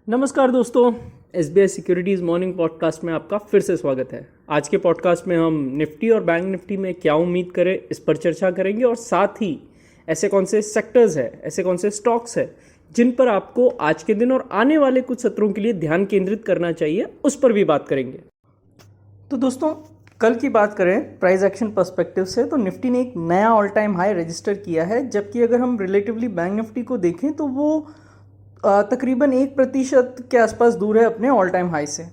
नमस्कार दोस्तों, SBI securities morning podcast में आपका फिर से स्वागत है। आज के पॉडकास्ट में हम निफ्टी और बैंक निफ्टी में क्या उम्मीद करें इस पर चर्चा करेंगे और साथ ही ऐसे कौन से सेक्टर्स हैं, ऐसे कौन से स्टॉक्स हैं जिन पर आपको आज के दिन और आने वाले कुछ सत्रों के लिए ध्यान केंद्रित करना चाहिए, उस पर भी बात करेंगे। तो दोस्तों, कल की बात करें प्राइस एक्शन पर्सपेक्टिव से तो निफ्टी ने एक नया ऑल टाइम हाई रजिस्टर किया है, जबकि अगर हम रिलेटिवली बैंक निफ्टी को देखें तो वो तकरीबन 1% के आसपास दूर है अपने ऑल टाइम हाई से।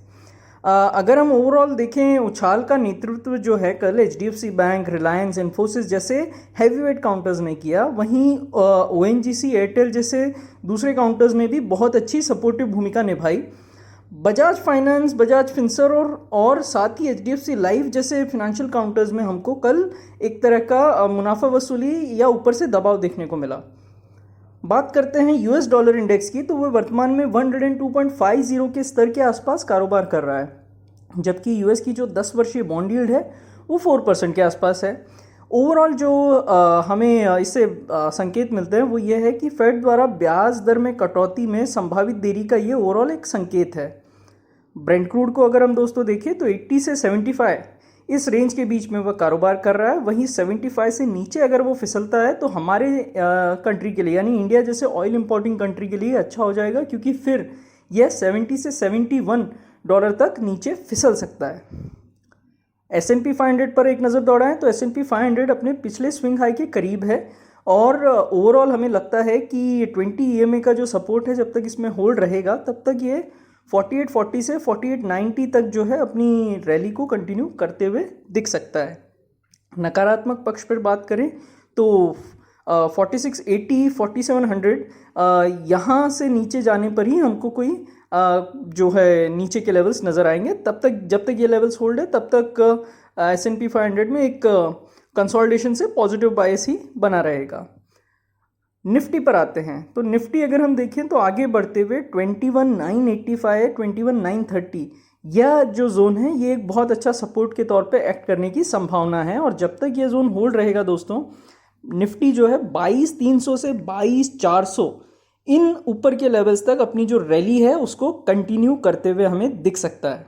अगर हम ओवरऑल देखें, उछाल का नेतृत्व जो है कल एचडीएफसी बैंक, रिलायंस, इन्फोसिस जैसे हैवीवेट काउंटर्स ने किया। वहीं ओएनजीसी, एयरटेल जैसे दूसरे काउंटर्स ने भी बहुत अच्छी सपोर्टिव भूमिका निभाई। बजाज फाइनेंस, बजाज फिनसर्व और साथ ही एचडीएफसी लाइफ जैसे फिनेंशियल काउंटर्स में हमको कल एक तरह का मुनाफा वसूली या ऊपर से दबाव देखने को मिला। बात करते हैं यूएस डॉलर इंडेक्स की, तो वो वर्तमान में 102.50 के स्तर के आसपास कारोबार कर रहा है, जबकि यूएस की जो 10 वर्षीय बॉन्ड यील्ड है वो 4% के आसपास है। ओवरऑल जो हमें इससे संकेत मिलते हैं वो ये है कि फेड द्वारा ब्याज दर में कटौती में संभावित देरी का ये ओवरऑल एक संकेत है। ब्रेंट क्रूड को अगर हम दोस्तों देखें तो 80 से 75 इस रेंज के बीच में वह कारोबार कर रहा है। वहीं 75 से नीचे अगर वो फिसलता है तो हमारे कंट्री के लिए, यानी इंडिया जैसे ऑयल इंपोर्टिंग कंट्री के लिए अच्छा हो जाएगा, क्योंकि फिर यह 70 से 71 डॉलर तक नीचे फिसल सकता है। S&P 500 पर एक नज़र दौड़ाएं तो S&P 500 अपने पिछले स्विंग हाई के करीब है और ओवरऑल हमें लगता है कि 20 EMA का जो सपोर्ट है, जब तक इसमें होल्ड रहेगा तब तक ये 4840 से 4890 तक जो है अपनी रैली को कंटिन्यू करते हुए दिख सकता है। नकारात्मक पक्ष पर बात करें तो 4680, 4700 यहाँ से नीचे जाने पर ही हमको कोई जो है नीचे के लेवल्स नज़र आएंगे। तब तक जब तक ये लेवल्स होल्ड है तब तक S&P 500 में एक कंसोलिडेशन से पॉजिटिव बायस ही बना रहेगा। निफ्टी पर आते हैं तो निफ्टी अगर हम देखें तो आगे बढ़ते हुए 21,985, 21,930 यह जो जोन है ये एक बहुत अच्छा सपोर्ट के तौर पे एक्ट करने की संभावना है। और जब तक ये जोन होल्ड रहेगा दोस्तों, निफ्टी जो है 22,300 से 22,400 इन ऊपर के लेवल्स तक अपनी जो रैली है उसको कंटिन्यू करते हुए हमें दिख सकता है।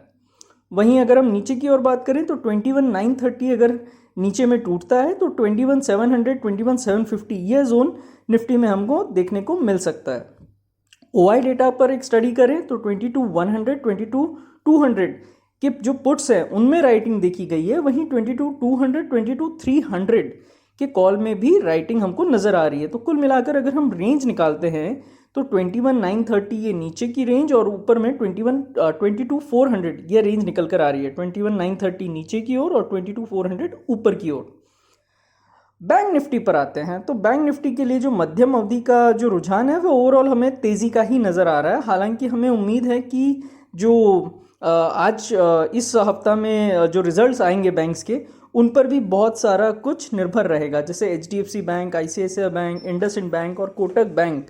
वहीं अगर हम नीचे की ओर बात करें तो 21,930 अगर नीचे में टूटता है तो 21,700, 21,750 यह जोन निफ्टी में हमको देखने को मिल सकता है। OI डेटा पर एक स्टडी करें तो 22,100, 22,200 के जो पुट्स हैं उनमें राइटिंग देखी गई है। वहीं 22,200, 22,300 के कॉल में भी राइटिंग हमको नज़र आ रही है। तो कुल मिलाकर अगर हम रेंज निकालते हैं तो 21,930 ये नीचे की रेंज और ऊपर में 22,400 ये रेंज निकल कर आ रही है। 21,930 नीचे की ओर और 22,400 ऊपर की ओर। बैंक निफ्टी पर आते हैं तो बैंक निफ्टी के लिए जो मध्यम अवधि का जो रुझान है वो ओवरऑल हमें तेज़ी का ही नज़र आ रहा है। हालांकि हमें उम्मीद है कि जो आज इस हफ्ता में जो रिजल्ट्स आएंगे बैंक्स के, उन पर भी बहुत सारा कुछ निर्भर रहेगा। जैसे HDFC bank, ICICI bank, IndusInd bank और कोटक बैंक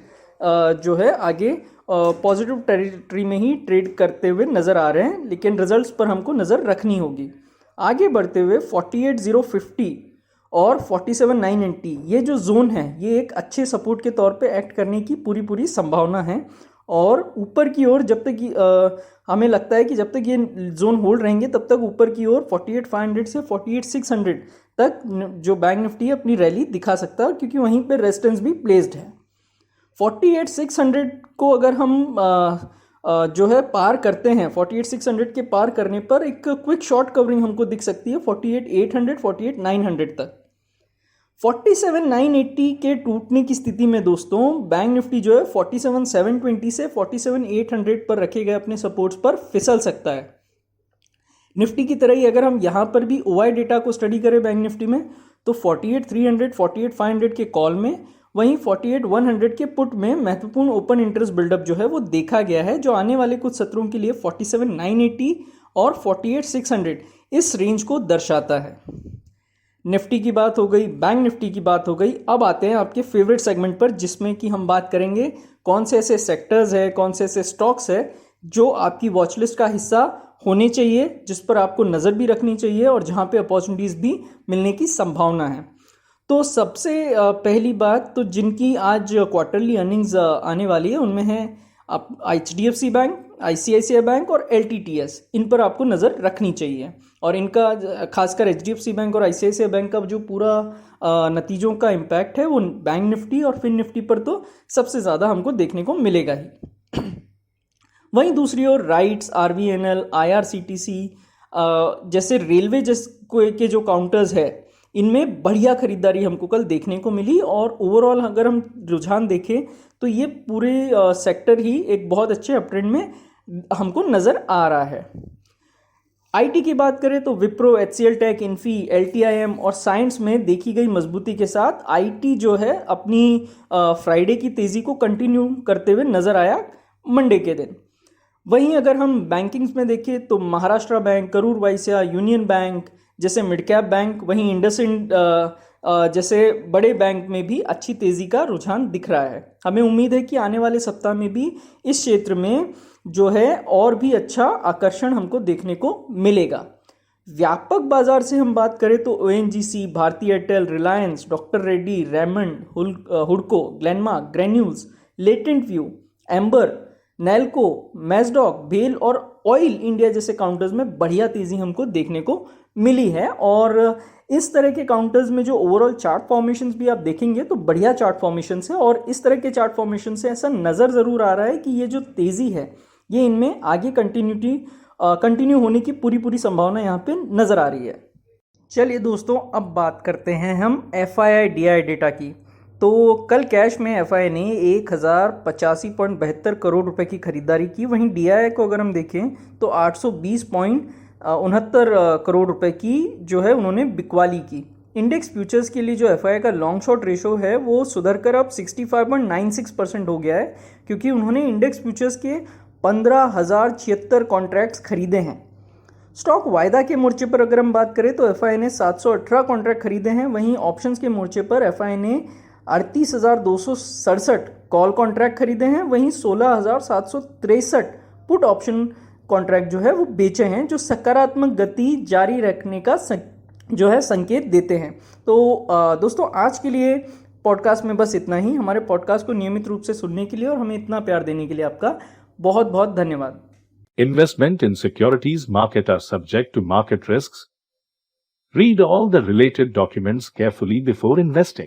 जो है आगे पॉजिटिव टेरिटरी में ही ट्रेड करते हुए नज़र आ रहे हैं, लेकिन रिजल्ट्स पर हमको नज़र रखनी होगी। आगे बढ़ते हुए 48,050 और 47,990 ये जो जोन है ये एक अच्छे सपोर्ट के तौर पे एक्ट करने की पूरी संभावना है। और ऊपर की ओर जब तक हमें लगता है कि जब तक ये जोन होल्ड रहेंगे तब तक ऊपर की ओर 48,500 से 48,600 तक जो बैंक निफ्टी अपनी रैली दिखा सकता है, क्योंकि वहीं पे रेजिस्टेंस भी प्लेस्ड है। 48,600 को अगर हम जो है पार करते हैं, 48,600 के पार करने पर एक क्विक शॉर्ट कवरिंग हमको दिख सकती है 48,800, 48,900 तक। 47,980 के टूटने की स्थिति में दोस्तों बैंक निफ्टी जो है 47,720 से 47,800 पर रखे गए अपने सपोर्ट्स पर फिसल सकता है। निफ्टी की तरह ही अगर हम यहाँ पर भी OI डेटा को स्टडी करें बैंक निफ्टी में तो 48,300, 48,500 के कॉल में, वहीं 48,100 के पुट में महत्वपूर्ण ओपन इंटरेस्ट बिल्डअप जो है वो देखा गया है, जो आने वाले कुछ सत्रों के लिए 47,980 और 48,600 इस रेंज को दर्शाता है। निफ्टी की बात हो गई, बैंक निफ्टी की बात हो गई। अब आते हैं आपके फेवरेट सेगमेंट पर, जिसमें कि हम बात करेंगे कौन से ऐसे सेक्टर्स है, कौन से ऐसे स्टॉक्स है जो आपकी वॉचलिस्ट का हिस्सा होने चाहिए, जिस पर आपको नज़र भी रखनी चाहिए और जहां पे अपॉर्चुनिटीज़ भी मिलने की संभावना है। तो सबसे पहली बात तो जिनकी आज क्वार्टरली अर्निंग्स आने वाली है उनमें है आप HDFC बैंक, ICICI बैंक और LTTS, इन पर आपको नज़र रखनी चाहिए। और इनका खासकर HDFC बैंक और ICICI बैंक का जो पूरा नतीजों का इम्पैक्ट है वो बैंक निफ्टी और फिन निफ्टी पर तो सबसे ज़्यादा हमको देखने को मिलेगा ही। वहीं दूसरी ओर राइट्स, RVNL, IRCTC जैसे रेलवे के जो काउंटर्स है, इनमें बढ़िया खरीदारी हमको कल देखने को मिली। और ओवरऑल अगर हम रुझान देखें तो ये पूरे सेक्टर ही एक बहुत अच्छे अपट्रेंड में हमको नज़र आ रहा है। IT की बात करें तो Wipro, HCL Tech, Infy, LTIM और साइंस में देखी गई मजबूती के साथ IT जो है अपनी फ्राइडे की तेज़ी को कंटिन्यू करते हुए नज़र आया मंडे के दिन। वहीं अगर हम बैंकिंग्स में देखें तो Maharashtra bank, Karur Vysya, union bank जैसे मिड कैप बैंक, वहीं इंडसइंड जैसे बड़े बैंक में भी अच्छी तेज़ी का रुझान दिख रहा है। हमें उम्मीद है कि आने वाले सप्ताह में भी इस क्षेत्र में जो है और भी अच्छा आकर्षण हमको देखने को मिलेगा। व्यापक बाजार से हम बात करें तो ONGC, Bharti Airtel, Reliance, doctor Reddy, Raymond, हुडको, Glenmark, granules, latent view, amber, Nelco, मैजडॉक, भेल और ऑयल इंडिया जैसे काउंटर्स में बढ़िया तेज़ी हमको देखने को मिली है। और इस तरह के काउंटर्स में जो ओवरऑल चार्ट फॉर्मेशंस भी आप देखेंगे तो बढ़िया चार्ट फॉर्मेशंस है। और इस तरह के चार्ट फॉर्मेशन से ऐसा नज़र ज़रूर आ रहा है कि ये जो तेज़ी है ये इनमें आगे कंटिन्यू होने की पूरी संभावना यहाँ पे नज़र आ रही है। चलिए दोस्तों, अब बात करते हैं हम FII-DI डेटा की। तो कल कैश में FII ने 1085.72 करोड़ रुपए की खरीदारी की। वहीं DI को अगर हम देखें तो 820.69 करोड़ रुपए की जो है उन्होंने बिकवाली की। इंडेक्स फ्यूचर्स के लिए जो FII का लॉन्ग शॉर्ट रेशो है वो सुधरकर अब 65.96% हो गया है, क्योंकि उन्होंने इंडेक्स फ्यूचर्स के 15,076 कॉन्ट्रैक्ट्स खरीदे हैं। स्टॉक वायदा के मोर्चे पर अगर हम बात करें तो FII ने 718 कॉन्ट्रैक्ट खरीदे हैं। वहीं ऑप्शंस के मोर्चे पर FII ने 38,267 कॉल कॉन्ट्रैक्ट खरीदे हैं। वहीं 16,763 पुट ऑप्शन कॉन्ट्रैक्ट जो है वो बेचे हैं, जो सकारात्मक गति जारी रखने का जो है संकेत देते हैं। तो दोस्तों, आज के लिए पॉडकास्ट में बस इतना ही। हमारे पॉडकास्ट को नियमित रूप से सुनने के लिए और हमें इतना प्यार देने के लिए आपका बहुत बहुत धन्यवाद। Investment in securities market are subject to market risks. Read all the related documents carefully before investing.